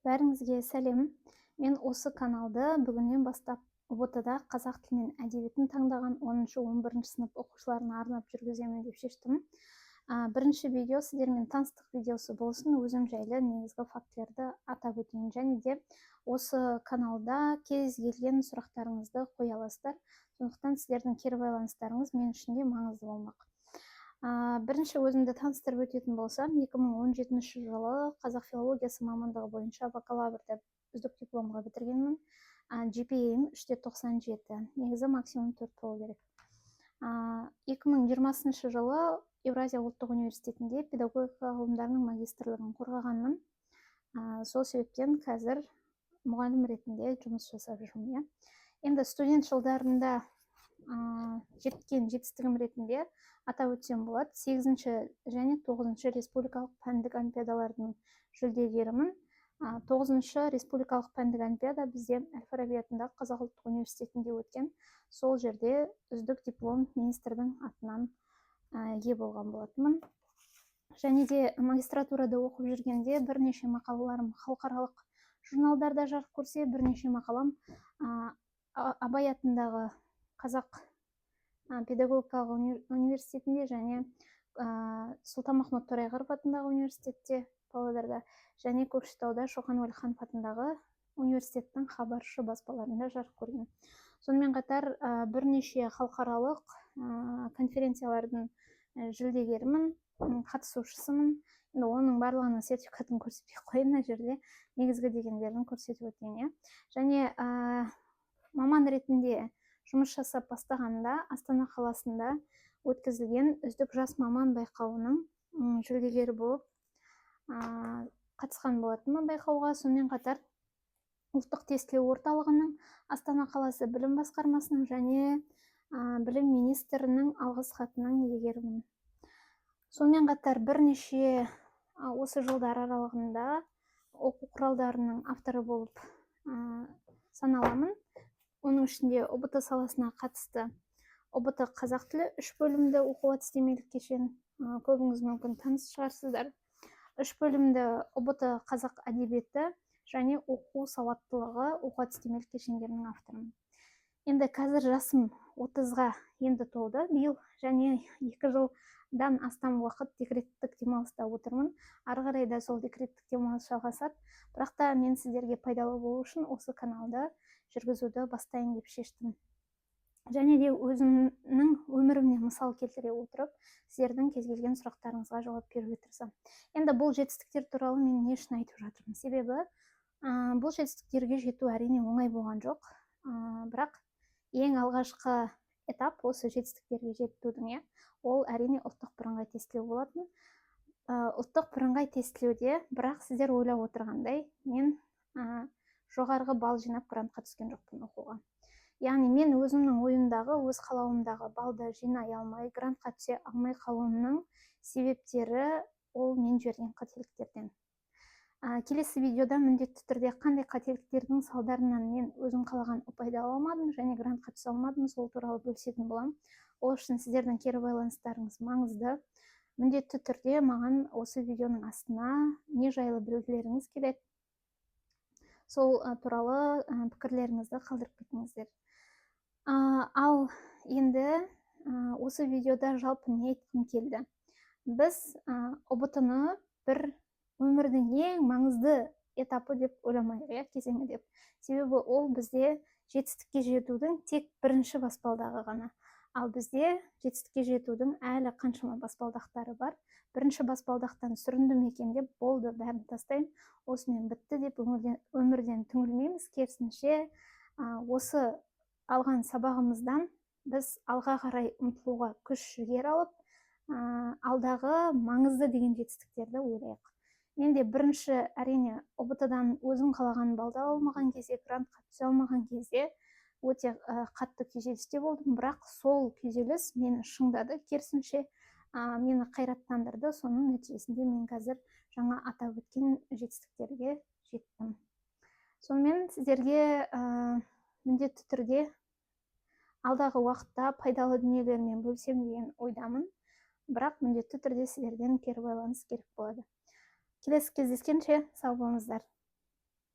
Бәріңізге сәлем. Мен осы каналды бүгіннен бастап ұбт-да қазақ тілі мен әдебиетін таңдаған 10-11 сынып оқушыларына арнап жүргіземін деп шештім. Бірінші видео сіздермен таныстық видеосы болсын, өзім жайлы негізгі фактілерді атап өтейін. Және де осы каналда кез келген сұрақтарыңызды қоя аласыздар. Сондықтан сіздердің кері байланыстарыңыз мен үшін де маңызды болмақ. Бірінші өзімді таныстырып өтетін болсам, 2017 жылы қазақ филологиясы мамандығы бойынша бакалаврды үздік дипломға бітіргенмін. GPA-ім 3,97, негізі максимум 4 болу керек. 2020 жылы Евразия ұлттық университетінде педагогика ғылымдарының магистрлігін қорғағанмын. Сол себептен қазір мұғалім ретінде жұмыс жасап жүрмін. Енді студент жылдарында жеткен жетістігім ретінде атап өтсем болады. 8-ші және 9-ші республикалық пәндік олимпиадалардың жүлдегерімін. 9-ші республикалық пәндік олимпиада бізде Әл-Фараби атындағы Қазақ ұлттық университетінде өткен. Сол жерде үздік диплом министрдің атынан ие болған болатынмын. Және де магистратурада оқып жүргенде бірнеше мақалаларым халықаралық журналдарда жарық көрсе, бірнеше мақалам Абай атындағы Қазақ педагогикалық университетінде және Сұлтанмахмұт Торайғыров атындағы университетте Павлодарда және Көкшетауда Шоқан Уәлиханов атындағы университеттің хабаршы баспаларында жарық көрген. Сонымен қатар бірнеше халықаралық конференциялардың жүлдегерімін, қатысушысымын. Оның барлығының сертификатын көрсетпей қойын, мына жерде негізгі дегендерін көрсетіп өтейін. Және маман ретінде жұмыс жасап бастағанда Астана қаласында өткізілген үздік жас маман байқауының жүлдегері болып қатысқан болатынмын байқауға. Сонымен қатар ұлттық тестілеу орталығының, Астана қаласы білім басқармасының және білім министрінің алғыс хатының иегерімін. Сонымен қатар бірнеше осы жылдар аралығында оқу құралдарының авторы болып саналамын. Оның ішінде ұбт саласына қатысты ұбт қазақ тілі 3 бөлімді оқу-әдістемелік кешен, көбіңіз мүмкін таныс шығарсыздар. 3 бөлімді ұбт қазақ әдебиеті және оқу сауаттылығы оқу-әдістемелік кешендерінің авторымын. Енді қазір жасым 30-ға енді толды биыл, және 2 жылдан астам уақыт декреттік демалыста отырмын. Ары қарай да сол декреттік демалыс жалғасады. Бірақ та мен сіздерге пайдалы болу үшін осы каналды жүргізуді бастайын деп шештім. Және де өзімнің өмірімнен мысал келтіре отырып, сіздердің кез келген сұрақтарыңызға жауап беруге тырысамын. Енді бұл жетістіктер туралы мен не үшін айтып жатырмын? Себебі бұл жетістіктерге жету әрине оңай болған жоқ. Бірақ ең алғашқы этап осы жетістіктерге жетудің, ол әрине ұлттық бірыңғай тестілеу болатын. Ұлттық бірыңғай тестілеуде, бірақ сіздер ойлап отырғандай, мен жоғарғы балл жинап грантқа түскен жоқпын оқуға. Яғни мен өзімнің ойымдағы, өз қалауымдағы балды жинай алмай, грантқа түсе алмай қалуымның себептері ол мен жіберген қателіктерден. Келесі видеода міндетті түрде қандай қателіктердің салдарынан мен өзім қалаған ұпайды ала алмадым және грантқа түсе алмадым, сол туралы бөлісетін боламын. Ол үшін сіздердің кері байланыстарыңыз маңызды. Міндетті түрде маған осы видеоның астына не жайлы білгілеріңіз келеді, сол туралы пікірлеріңізді қалдырып кетіңіздер. Ал енді осы видеода жалпы не айтқым келді? Біз ұбт-ны бір өмірдің ең маңызды этапы деп ойламайық, кезеңі деп. Себебі ол бізде жетістікке жетудің тек бірінші баспалдағы ғана. Ал бізде жетістікке жетудің әлі қаншама баспалдақтары бар. Бірінші баспалдақтан сүріндім екен деп, болды, бәрін тастаймын, осымен бітті деп өмірден түңілмейміз. Керісінше, осы алған сабағымыздан біз алға қарай ұмтылуға күш жігер алып, алдағы маңызды деген жетістіктерді ойлайық. Мен де бірінші әрине ұбт-дан өзім қалаған балды ала алмаған кезде, грантқа түсе алмаған кезде өте қатты күйзелісте болдым. Бірақ сол күйзеліс мені шыңдады, керісінше мені қайраттандырды. Соның нәтижесінде мен қазір жаңа атап өткен жетістіктерге жеттім. Сонымен сіздерге міндетті түрде алдағы уақытта пайдалы дүниелермен бөлісем деген ойдамын. Бірақ міндетті түрде сіздерден кері байланыс керек болады. Келесі кездескенше сау болыңыздар.